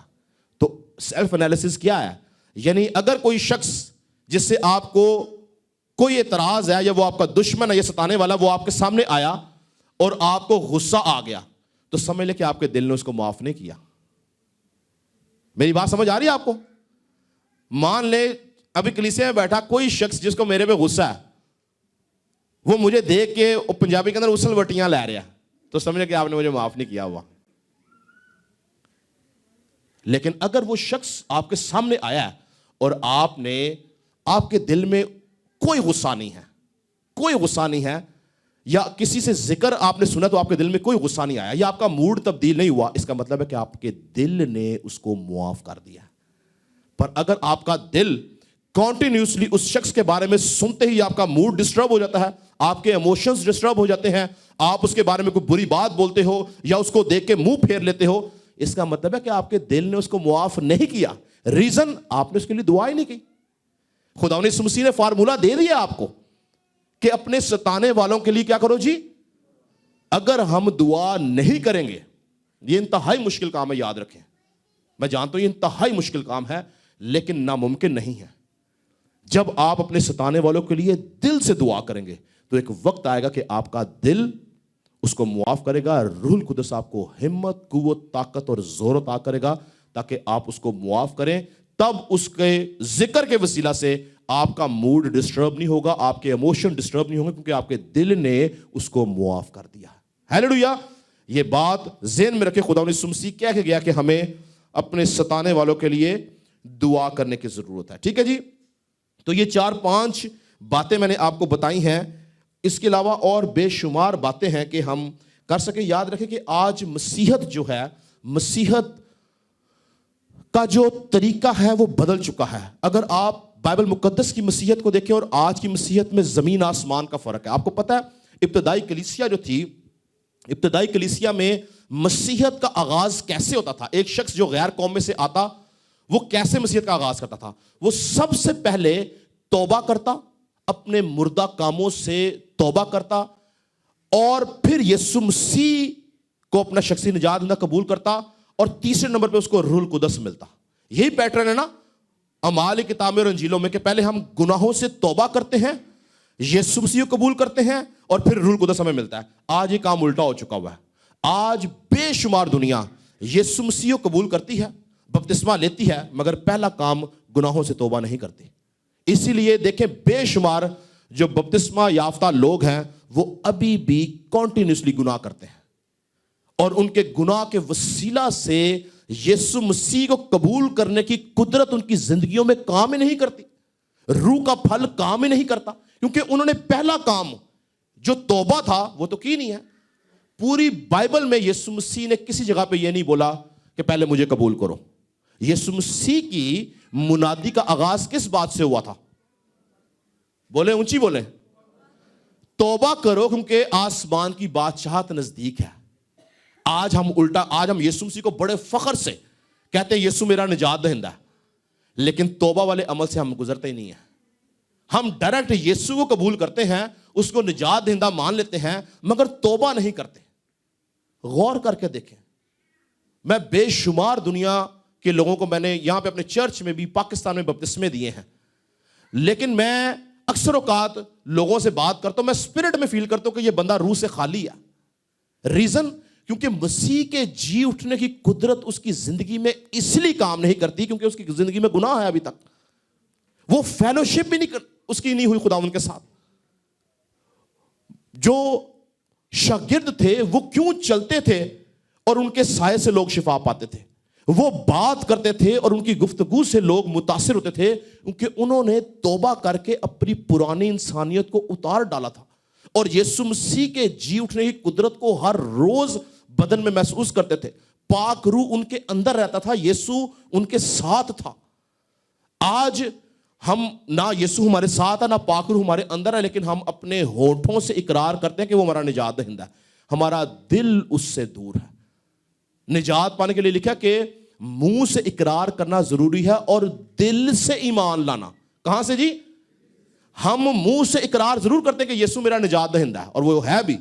تو سیلف انالیسس کیا ہے؟ یعنی اگر کوئی شخص جس سے آپ کو کوئی اعتراض ہے یا وہ آپ کا دشمن ہے یا ستانے والا, وہ آپ کے سامنے آیا اور آپ کو غصہ آ گیا, تو سمجھ لے کہ آپ کے دل نے اس کو معاف نہیں کیا. میری بات سمجھ آ رہی ہے آپ کو؟ مان لے ابھی کلیسیا میں بیٹھا کوئی شخص جس کو میرے پہ غصہ ہے, وہ مجھے دیکھ کے پنجابی کے اندر اسل وٹیاں لے رہا ہے, تو سمجھ لے کہ آپ نے مجھے معاف نہیں کیا ہوا. لیکن اگر وہ شخص آپ کے سامنے آیا اور آپ کے دل میں کوئی غصہ نہیں ہے, کوئی غصہ نہیں ہے, یا کسی سے ذکر آپ نے سنا تو آپ کے دل میں کوئی غصہ نہیں آیا, یا آپ کا موڈ تبدیل نہیں ہوا, اس کا مطلب ہے کہ آپ کے دل نے اس کو معاف کر دیا. پر اگر آپ کا دل کنٹینیوسلی اس شخص کے بارے میں سنتے ہی آپ کا موڈ ڈسٹرب ہو جاتا ہے, آپ کے ایموشنز ڈسٹرب ہو جاتے ہیں, آپ اس کے بارے میں کوئی بری بات بولتے ہو یا اس کو دیکھ کے منہ پھیر لیتے ہو, اس کا مطلب ہے کہ آپ کے دل نے اس کو معاف نہیں کیا. ریزن, آپ نے اس کے لیے دعا ہی نہیں کی. خدا نے یسوع مسیح نے فارمولا دے دیا آپ کو کہ اپنے ستانے والوں کے لیے کیا کرو جی. اگر ہم دعا نہیں کریں گے, یہ انتہائی مشکل کام ہے, یاد رکھیں. میں جانتا ہوں یہ انتہائی مشکل کام ہے, لیکن ناممکن نہیں ہے. جب آپ اپنے ستانے والوں کے لیے دل سے دعا کریں گے تو ایک وقت آئے گا کہ آپ کا دل اس کو معاف کرے گا. روح القدس آپ کو ہمت, قوت, طاقت اور زور عطا کرے گا تاکہ آپ اس کو معاف کریں. تب اس کے ذکر کے وسیلہ سے آپ کا موڈ ڈسٹرب نہیں ہوگا, آپ کے ایموشن ڈسٹرب نہیں ہوں گے, کیونکہ آپ کے دل نے اس کو معاف کر دیا. ہیلیلویا. یہ بات ذہن میں رکھے, خدا نے یسوع مسیح کہہ کے گیا کہ ہمیں اپنے ستانے والوں کے لیے دعا کرنے کی ضرورت ہے. ٹھیک ہے جی. تو یہ 4-5 باتیں میں نے آپ کو بتائی ہیں. اس کے علاوہ اور بے شمار باتیں ہیں کہ ہم کر سکیں. یاد رکھیں کہ آج مسیحت جو ہے, مسیحت کا جو طریقہ ہے وہ بدل چکا ہے. اگر آپ بائبل مقدس کی مسیحت کو دیکھیں اور آج کی مسیحت میں زمین آسمان کا فرق ہے. آپ کو پتہ ہے ابتدائی کلیسیا جو تھی, ابتدائی کلیسیا میں مسیحت کا آغاز کیسے ہوتا تھا؟ ایک شخص جو غیر قوم میں سے آتا, وہ کیسے مسیحت کا آغاز کرتا تھا؟ وہ سب سے پہلے توبہ کرتا, اپنے مردہ کاموں سے توبہ کرتا, اور پھر یسوع مسیح کو اپنا شخصی نجات دہندہ قبول کرتا, اور تیسرے نمبر پہ اس کو روح القدس ملتا. یہی پیٹرن ہے نا اعمال کی کتاب اور انجیلوں میں, کہ پہلے ہم گناہوں سے توبہ کرتے ہیں, یسوع مسیح کو قبول کرتے ہیں, اور پھر روح القدس ہمیں ملتا ہے. آج یہ کام الٹا ہو چکا ہوا ہے. آج بے شمار دنیا یسوع مسیح کو قبول کرتی ہے, بپتسمہ لیتی ہے, مگر پہلا کام گناہوں سے توبہ نہیں کرتی. اسی لیے دیکھیں بے شمار جو بپتسمہ یافتہ لوگ ہیں وہ ابھی بھی کنٹینیوسلی گناہ کرتے ہیں, اور ان کے گناہ کے وسیلہ سے یسوع مسیح کو قبول کرنے کی قدرت ان کی زندگیوں میں کام ہی نہیں کرتی. روح کا پھل کام ہی نہیں کرتا, کیونکہ انہوں نے پہلا کام جو توبہ تھا وہ تو کی نہیں ہے. پوری بائبل میں یسوع مسیح نے کسی جگہ پہ یہ نہیں بولا کہ پہلے مجھے قبول کرو. یسوع مسیح کی منادی کا آغاز کس بات سے ہوا تھا؟ بولیں, اونچی بولیں. توبہ کرو کیونکہ آسمان کی بادشاہت نزدیک ہے. آج ہم یسوع مسیح کو بڑے فخر سے کہتے ہیں یسوع میرا نجات دہندہ ہے, لیکن توبہ والے عمل سے ہم گزرتے ہی نہیں ہیں. ہم ڈائریکٹ یسوع کو قبول کرتے ہیں, اس کو نجات دہندہ مان لیتے ہیں, مگر توبہ نہیں کرتے. غور کر کے دیکھیں, میں بے شمار دنیا کے لوگوں کو, میں نے یہاں پہ اپنے چرچ میں بھی پاکستان میں بپتسمے دیے ہیں, لیکن میں اکثر اوقات لوگوں سے بات کرتا ہوں, میں اسپرٹ میں فیل کرتا ہوں کہ یہ بندہ روح سے خالی ہے. ریزن, کیونکہ مسیح کے جی اٹھنے کی قدرت اس کی زندگی میں اس لیے کام نہیں کرتی کیونکہ اس کی زندگی میں گناہ ہے. ابھی تک وہ فیلوشپ بھی اس کی نہیں ہوئی خداوند کے ساتھ. جو شاگرد تھے وہ کیوں چلتے تھے اور ان کے سائے سے لوگ شفا پاتے تھے؟ وہ بات کرتے تھے اور ان کی گفتگو سے لوگ متاثر ہوتے تھے, کیونکہ انہوں نے توبہ کر کے اپنی پرانی انسانیت کو اتار ڈالا تھا, اور یسوع مسیح کے جی اٹھنے کی قدرت کو ہر روز بدن میں محسوس کرتے تھے. پاک روح ان کے اندر رہتا تھا, یسوع ان کے ساتھ تھا. آج ہم نہ یسوع ہمارے ساتھ ہے نہ پاک روح ہمارے اندر ہے, لیکن ہم اپنے ہونٹوں سے اقرار کرتے ہیں کہ وہ ہمارا نجات دہندہ ہے, ہمارا دل اس سے دور ہے. نجات پانے کے لیے لکھا کہ منہ سے اقرار کرنا ضروری ہے اور دل سے ایمان لانا. کہاں سے جی؟ ہم منہ سے اقرار ضرور کرتے ہیں کہ یسوع میرا نجات دہندہ ہے, اور وہ ہے بھی,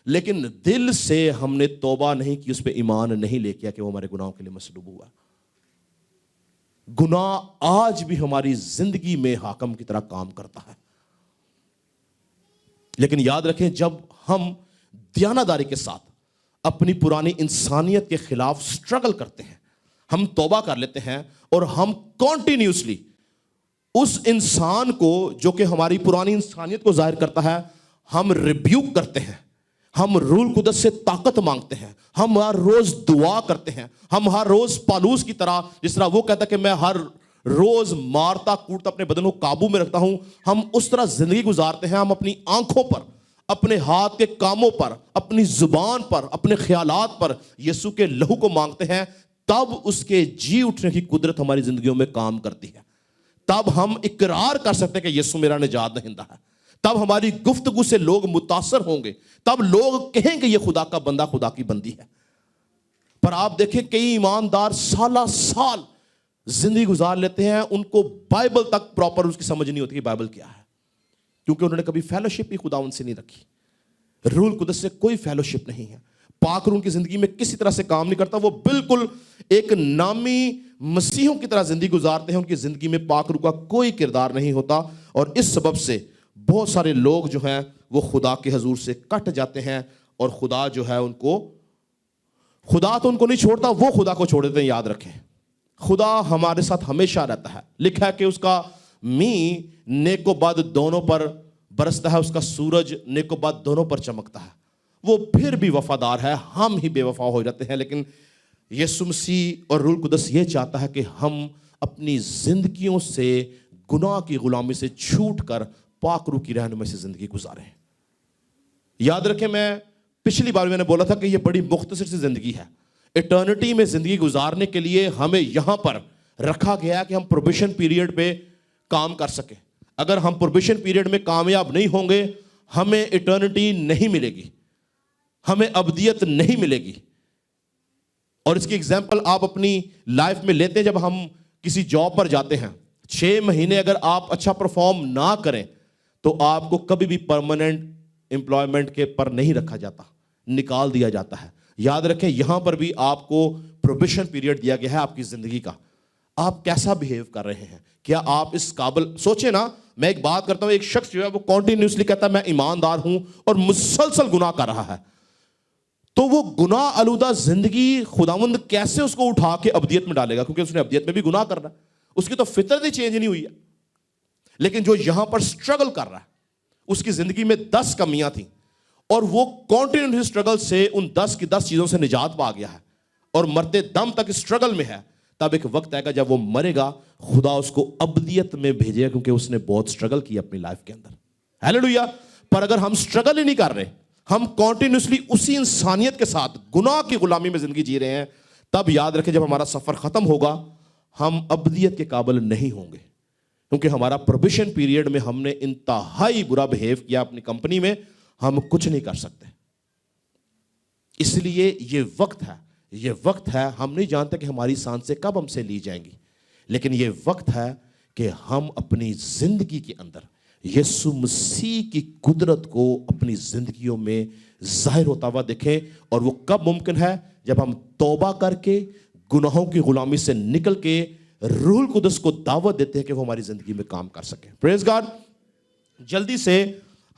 لیکن دل سے ہم نے توبہ نہیں کی, اس پہ ایمان نہیں لے کیا کہ وہ ہمارے گناہوں کے لیے مصلوب ہوا. گناہ آج بھی ہماری زندگی میں حاکم کی طرح کام کرتا ہے. لیکن یاد رکھیں, جب ہم دیانتداری کے ساتھ اپنی پرانی انسانیت کے خلاف سٹرگل کرتے ہیں, ہم توبہ کر لیتے ہیں اور ہم کنٹینیوسلی اس انسان کو جو کہ ہماری پرانی انسانیت کو ظاہر کرتا ہے, ہم ریبیوک کرتے ہیں, ہم روح القدس سے طاقت مانگتے ہیں, ہم ہر روز دعا کرتے ہیں, ہم ہر روز پالوس کی طرح, جس طرح وہ کہتا ہے کہ میں ہر روز مارتا کوٹتا اپنے بدن کو قابو میں رکھتا ہوں, ہم اس طرح زندگی گزارتے ہیں. ہم اپنی آنکھوں پر, اپنے ہاتھ کے کاموں پر, اپنی زبان پر, اپنے خیالات پر یسوع کے لہو کو مانگتے ہیں, تب اس کے جی اٹھنے کی قدرت ہماری زندگیوں میں کام کرتی ہے. تب ہم اقرار کر سکتے ہیں کہ یسوع میرا نجات دہندہ ہے. تب ہماری گفتگو سے لوگ متاثر ہوں گے, تب لوگ کہیں کہ یہ خدا کا بندہ, خدا کی بندی ہے. پر آپ دیکھیں کئی ایماندار سالہ سال زندگی گزار لیتے ہیں, ان کو بائبل تک پراپر اس کی سمجھ نہیں ہوتی کہ بائبل کیا ہے, کیونکہ انہوں نے کبھی فیلوشپ ہی خدا ان سے نہیں رکھی. روح القدس سے کوئی فیلوشپ نہیں ہے. پاک روح ان کی زندگی میں کسی طرح سے کام نہیں کرتا. وہ بالکل ایک نامی مسیحوں کی طرح زندگی گزارتے ہیں. ان کی زندگی میں پاک روح کا کوئی کردار نہیں ہوتا, اور اس سبب سے بہت سارے لوگ جو ہیں وہ خدا کے حضور سے کٹ جاتے ہیں, اور خدا جو ہے ان کو, خدا تو ان کو نہیں چھوڑتا, وہ خدا کو چھوڑ دیتے ہیں. یاد رکھیں, خدا ہمارے ساتھ ہمیشہ رہتا ہے. لکھا ہے کہ اس کا می نیک و بد دونوں پر برستا ہے, اس کا سورج نیک و بد دونوں پر چمکتا ہے. وہ پھر بھی وفادار ہے, ہم ہی بے وفا ہو جاتے ہیں. لیکن یسوع مسیح اور روح القدس یہ چاہتا ہے کہ ہم اپنی زندگیوں سے گناہ کی غلامی سے چھوٹ کر پاک روح کی رہنمائی سے زندگی گزاریں. یاد رکھیں, میں پچھلی بار میں نے بولا تھا کہ یہ بڑی مختصر سی زندگی ہے. ایٹرنٹی میں زندگی گزارنے کے لیے ہمیں یہاں پر رکھا گیا کہ ہم پروبیشن پیریڈ پہ کام کر سکیں. اگر ہم پروبیشن پیریڈ میں کامیاب نہیں ہوں گے, ہمیں ایٹرنٹی نہیں ملے گی, ہمیں ابدیت نہیں ملے گی. اور اس کی ایگزامپل آپ اپنی لائف میں لیتے ہیں. جب ہم کسی جاب پر جاتے ہیں, 6 مہینے اگر آپ اچھا پرفارم نہ کریں تو آپ کو کبھی بھی پرماننٹ امپلائمنٹ کے پر نہیں رکھا جاتا, نکال دیا جاتا ہے. یاد رکھیں, یہاں پر بھی آپ کو پروبیشن پیریڈ دیا گیا ہے آپ کی زندگی کا. آپ کیسا بہیو کر رہے ہیں, کیا آپ اس قابل, سوچیں نا. میں ایک بات کرتا ہوں, ایک شخص جو ہے وہ کنٹینیوسلی کہتا ہے میں ایماندار ہوں اور مسلسل گناہ کر رہا ہے, تو وہ گناہ آلودہ زندگی خداوند کیسے اس کو اٹھا کے ابدیت میں ڈالے گا, کیونکہ اس نے ابدیت میں بھی گناہ کرنا ہے. اس کی تو فطرت ہی چینج نہیں ہوئی ہے. لیکن جو یہاں پر سٹرگل کر رہا ہے, اس کی زندگی میں 10 کمیاں تھیں, اور وہ کنٹینیوس سٹرگل سے ان 10 کی 10 چیزوں سے نجات پا گیا ہے, اور مرتے دم تک سٹرگل میں ہے. تب ایک وقت آئے گا جب وہ مرے گا, خدا اس کو ابدیت میں بھیجے گا, کیونکہ اس نے بہت سٹرگل کی اپنی لائف کے اندر. ہیلیلویا. پر اگر ہم سٹرگل ہی نہیں کر رہے, ہم کنٹینیوسلی اسی انسانیت کے ساتھ گناہ کی غلامی میں زندگی جی رہے ہیں, تب یاد رکھیں جب ہمارا سفر ختم ہوگا ہم ابدیت کے قابل نہیں ہوں گے, کیونکہ ہمارا پروبیشن پیریڈ میں ہم نے انتہائی برا بہیو کیا اپنی کمپنی میں, ہم کچھ نہیں کر سکتے. اس لیے یہ وقت ہے, ہم نہیں جانتے کہ ہماری سانسیں کب ہم سے لی جائیں گی, لیکن یہ وقت ہے کہ ہم اپنی زندگی کے اندر یسوع مسیح کی قدرت کو اپنی زندگیوں میں ظاہر ہوتا ہوا دیکھیں. اور وہ کب ممکن ہے, جب ہم توبہ کر کے گناہوں کی غلامی سے نکل کے روح القدس کو دعوت دیتے ہیں کہ وہ ہماری زندگی میں کام کر سکے. پریز گاڈ. جلدی سے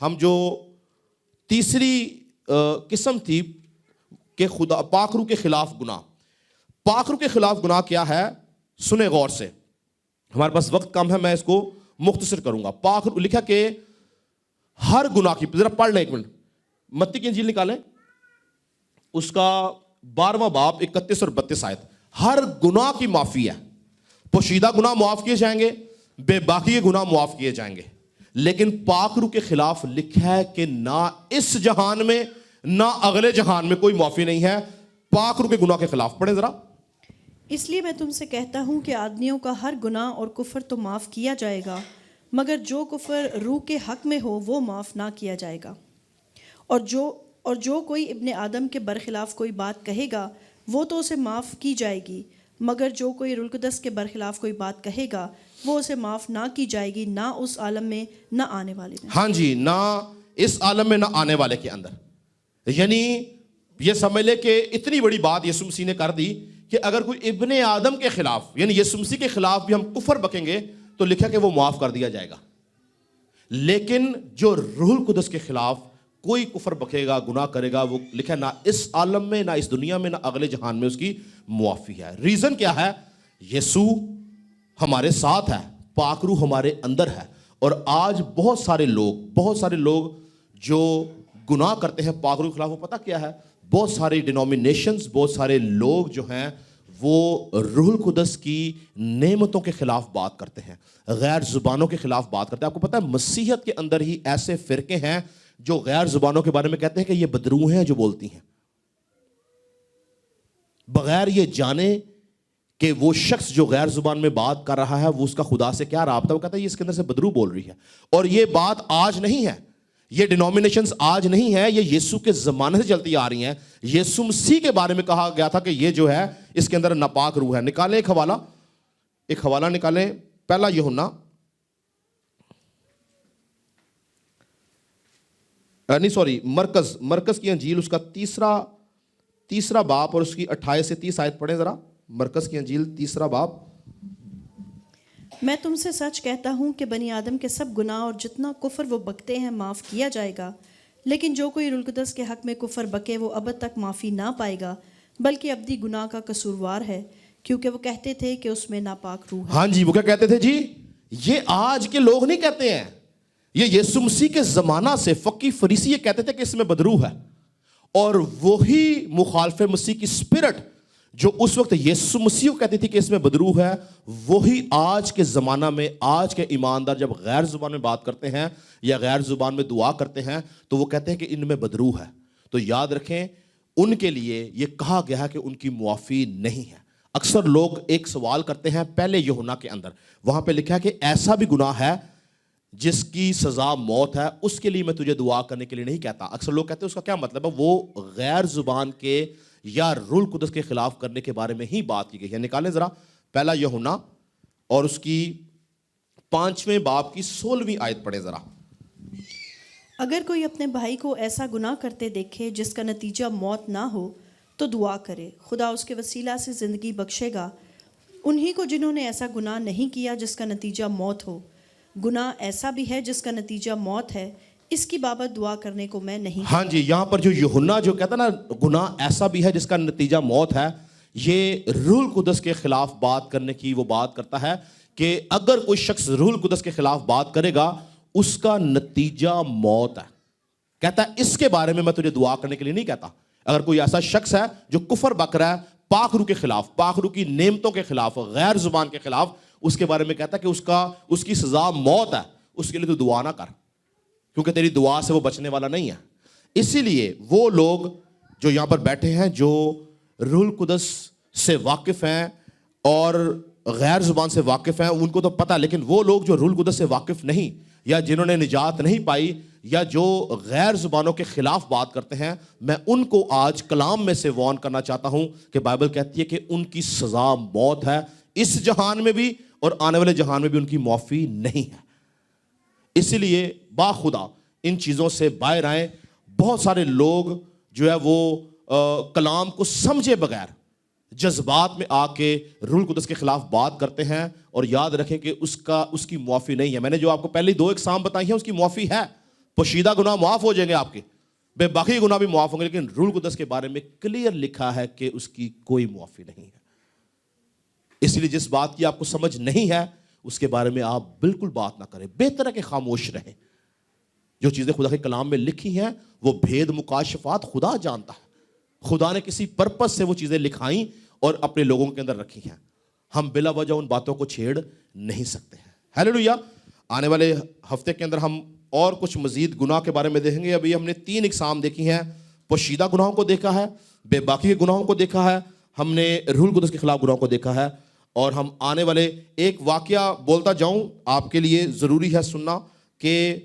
ہم جو تیسری قسم تھی کہ خدا پاک روح کے خلاف گناہ. پاک روح کے خلاف گناہ کیا ہے, سنیں غور سے, ہمارے پاس وقت کم ہے, میں اس کو مختصر کروں گا. پاک روح, لکھا کہ ہر گناہ کی, ذرا پڑھ لیں ایک منٹ, متی کی انجیل نکالیں, اس کا 12واں باب 31 اور 32 آیت. ہر گناہ کی معافی ہے. پوشیدہ گناہ معاف کیے جائیں گے, بے باکی کے گناہ معاف کیے جائیں گے, لیکن پاک روح کے خلاف لکھا ہے کہ نہ اس جہان میں نہ اگلے جہان میں کوئی معافی نہیں ہے. پاک روح کے گناہ کے خلاف پڑھیں ذرا. اس لیے میں تم سے کہتا ہوں کہ آدمیوں کا ہر گناہ اور کفر تو معاف کیا جائے گا, مگر جو کفر روح کے حق میں ہو وہ معاف نہ کیا جائے گا. اور جو کوئی ابن آدم کے برخلاف کوئی بات کہے گا وہ تو اسے معاف کی جائے گی, مگر جو کوئی روح القدس کے برخلاف کوئی بات کہے گا وہ اسے معاف نہ کی جائے گی, نہ اس عالم میں نہ آنے والے میں. ہاں جی, نہ اس عالم میں نہ آنے والے کے اندر. یعنی یہ سمجھ لے کہ اتنی بڑی بات یسوع مسیح نے کر دی کہ اگر کوئی ابن آدم کے خلاف یعنی یسوع مسیح کے خلاف بھی ہم کفر بکیں گے تو لکھا کہ وہ معاف کر دیا جائے گا، لیکن جو روح القدس کے خلاف کوئی کفر بکے گا، گناہ کرے گا، وہ لکھا نہ اس عالم میں، نہ اس دنیا میں، نہ اگلے جہان میں اس کی معافی ہے۔ ریزن کیا ہے؟ یسوع ہمارے ساتھ ہے، پاک روح ہمارے اندر ہے، اور آج بہت سارے لوگ جو گناہ کرتے ہیں پاک روح کے خلاف، وہ پتہ کیا ہے؟ بہت سارے ڈینومینیشنز، بہت سارے لوگ جو ہیں وہ روح القدس کی نعمتوں کے خلاف بات کرتے ہیں، غیر زبانوں کے خلاف بات کرتے ہیں۔ آپ کو پتہ ہے مسیحیت کے اندر ہی ایسے فرقے ہیں جو غیر زبانوں کے بارے میں کہتے ہیں کہ یہ بدروح ہیں جو بولتی ہیں، بغیر یہ جانے کہ وہ شخص جو غیر زبان میں بات کر رہا ہے وہ اس کا خدا سے کیا رابطہ، وہ کہتا ہے یہ اس کے اندر سے بدروح بول رہی ہے۔ اور یہ بات آج نہیں ہے، یہ ڈینومینیشنز آج نہیں ہے، یہ یسوع کے زمانے سے چلتی آ رہی ہیں۔ یسوع مسیح کے بارے میں کہا گیا تھا کہ یہ جو ہے اس کے اندر ناپاک روح ہے۔ نکالیں ایک حوالہ نکالیں، پہلا یوحنا مرکز کی انجیل، اس کا تیسرا باب اور اس کی 28 سے 30 آیت پڑھیں ذرا۔ مرکز کی انجیل تیسرا باب۔ میں تم سے سچ کہتا ہوں کہ بنی آدم کے سب گناہ اور جتنا کفر وہ بکتے ہیں معاف کیا جائے گا، لیکن جو کوئی روح القدس کے حق میں کفر بکے وہ ابد تک معافی نہ پائے گا، بلکہ ابدی گناہ کا قصوروار ہے، کیونکہ وہ کہتے تھے کہ اس میں ناپاک روح ہے۔ ہاں جی، وہ کیا کہتے تھے جی؟ یہ آج کے لوگ نہیں کہتے ہیں، یہ یسوع مسیح کے زمانہ سے فقی فریسی یہ کہتے تھے کہ اس میں بدروح ہے، اور وہی مخالف مسیح کی اسپرٹ جو اس وقت یسوع مسیح کو کہتی تھی کہ اس میں بدروح ہے، وہی آج کے زمانہ میں آج کے ایماندار جب غیر زبان میں بات کرتے ہیں یا غیر زبان میں دعا کرتے ہیں تو وہ کہتے ہیں کہ ان میں بدروح ہے۔ تو یاد رکھیں ان کے لیے یہ کہا گیا ہے کہ ان کی معافی نہیں ہے۔ اکثر لوگ ایک سوال کرتے ہیں پہلے یوحنا کے اندر، وہاں پہ لکھا ہے کہ ایسا بھی گناہ ہے جس کی سزا موت ہے، اس کے لیے میں تجھے دعا کرنے کے لیے نہیں کہتا۔ اکثر لوگ کہتے ہیں اس کا کیا مطلب ہے؟ وہ غیر زبان کے یا روح القدس کے خلاف کرنے کے بارے میں ہی بات کی گئی ہے۔ نکالیں ذرا پہلا یوحنا اور اس کی 5ویں باب کی 16ویں آیت پڑھیں ذرا۔ اگر کوئی اپنے بھائی کو ایسا گناہ کرتے دیکھے جس کا نتیجہ موت نہ ہو تو دعا کرے، خدا اس کے وسیلہ سے زندگی بخشے گا۔ انہی کو جنہوں نے ایسا گناہ نہیں کیا جس کا نتیجہ موت ہو، گناہ ایسا بھی ہے جس کا نتیجہ موت ہے، اس کی بابت دعا کرنے کو میں نہیں۔ ہاں جی، یہاں پر جو یوحنا جو کہتا نا گناہ ایسا بھی ہے جس کا نتیجہ موت ہے، یہ روح القدس کے خلاف بات کرنے کی وہ بات کرتا ہے کہ اگر کوئی شخص روح القدس کے خلاف بات کرے گا اس کا نتیجہ موت ہے۔ کہتا ہے اس کے بارے میں میں تجھے دعا کرنے کے لیے نہیں کہتا۔ اگر کوئی ایسا شخص ہے جو کفر بک رہا ہے پاک روح کے خلاف، پاک روح کی نعمتوں کے خلاف، غیر زبان کے خلاف، اس کے بارے میں کہتا ہے کہ اس کی سزا موت ہے، اس کے لیے تو دعا نہ کر، کیونکہ تیری دعا سے وہ بچنے والا نہیں ہے۔ اسی لیے وہ لوگ جو یہاں پر بیٹھے ہیں جو روح القدس سے واقف ہیں اور غیر زبان سے واقف ہیں ان کو تو پتہ، لیکن وہ لوگ جو روح القدس سے واقف نہیں یا جنہوں نے نجات نہیں پائی یا جو غیر زبانوں کے خلاف بات کرتے ہیں، میں ان کو آج کلام میں سے وارن کرنا چاہتا ہوں کہ بائبل کہتی ہے کہ ان کی سزا موت ہے، اس جہان میں بھی اور آنے والے جہان میں بھی ان کی معافی نہیں ہے۔ اسی لیے باخدا ان چیزوں سے باہر آئیں۔ بہت سارے لوگ جو ہے وہ کلام کو سمجھے بغیر جذبات میں آ کے روح القدس کے خلاف بات کرتے ہیں، اور یاد رکھیں کہ اس کی معافی نہیں ہے۔ میں نے جو آپ کو پہلی 2 اقسام بتائی ہیں اس کی معافی ہے، پوشیدہ گناہ معاف ہو جائیں گے آپ کے، بے باقی گناہ بھی معاف ہوں گے، لیکن روح القدس کے بارے میں کلیئر لکھا ہے کہ اس کی کوئی معافی نہیں ہے۔ اس لیے جس بات کی آپ کو سمجھ نہیں ہے اس کے بارے میں آپ بالکل بات نہ کریں، بہتر ہے کہ خاموش رہیں۔ جو چیزیں خدا کے کلام میں لکھی ہیں وہ بھید مکاشفات خدا جانتا ہے، خدا نے کسی پرپس سے وہ چیزیں لکھائیں اور اپنے لوگوں کے اندر رکھی ہیں، ہم بلا وجہ ان باتوں کو چھیڑ نہیں سکتے ہیں۔ ہیلیلویا۔ آنے والے ہفتے کے اندر ہم اور کچھ مزید گناہ کے بارے میں دیکھیں گے۔ ابھی ہم نے 3 اقسام دیکھی ہیں، پوشیدہ گناہوں کو دیکھا ہے، بے باکی کے گناہوں کو دیکھا ہے، ہم نے روح القدس کے خلاف گناہوں کو دیکھا ہے، اور ہم آنے والے ایک واقعہ بولتا جاؤں، آپ کے لیے ضروری ہے سننا، کہ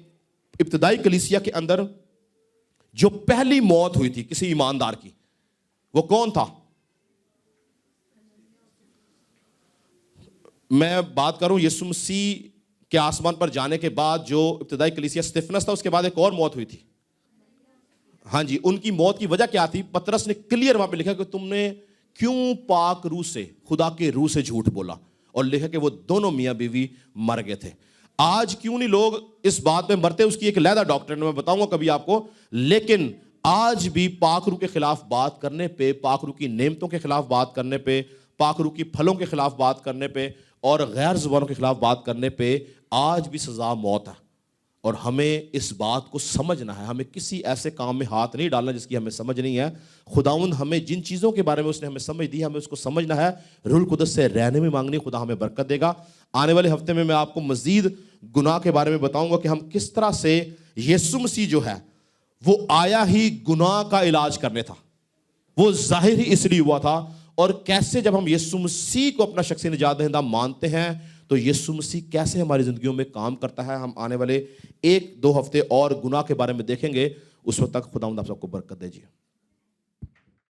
ابتدائی کلیسیا کے اندر جو پہلی موت ہوئی تھی کسی ایماندار کی وہ کون تھا؟ میں بات کروں یسوع مسیح کے آسمان پر جانے کے بعد جو ابتدائی کلیسیا استفنس تھا، اس کے بعد ایک اور موت ہوئی تھی۔ ہاں جی، ان کی موت کی وجہ کیا تھی؟ پطرس نے کلیئر وہاں پہ لکھا کہ تم نے کیوں پاک روح سے، خدا کے روح سے جھوٹ بولا، اور لکھا کہ وہ دونوں میاں بیوی مر گئے تھے۔ آج کیوں نہیں لوگ اس بات میں مرتے، اس کی ایک علیحدہ ڈاکٹرن میں بتاؤں گا کبھی آپ کو، لیکن آج بھی پاک روح کے خلاف بات کرنے پہ، پاک روح کی نعمتوں کے خلاف بات کرنے پہ، پاک روح کی پھلوں کے خلاف بات کرنے پہ اور غیر زبانوں کے خلاف بات کرنے پہ آج بھی سزا موت ہے۔ اور ہمیں اس بات کو سمجھنا ہے، ہمیں کسی ایسے کام میں ہاتھ نہیں ڈالنا جس کی ہمیں سمجھ نہیں ہے۔ خداوند ہمیں جن چیزوں کے بارے میں اس نے ہمیں سمجھ دی، ہمیں اس کو سمجھنا ہے، روح القدس سے رہنمائی مانگنی، خدا ہمیں برکت دے گا۔ آنے والے ہفتے میں آپ کو مزید گناہ کے بارے میں بتاؤں گا کہ ہم کس طرح سے یسوع مسیح جو ہے وہ آیا ہی گناہ کا علاج کرنے تھا، وہ ظاہر ہی اس لیے ہوا تھا، اور کیسے جب ہم یسوع مسیح کو اپنا شخصی نجات دہندہ مانتے ہیں تو یسوع مسیح کیسے ہماری زندگیوں میں کام کرتا ہے۔ ہم آنے والے 1-2 ہفتے اور گناہ کے بارے میں دیکھیں گے۔ اس وقت تک خداوند آپ سب کو برکت دے جی۔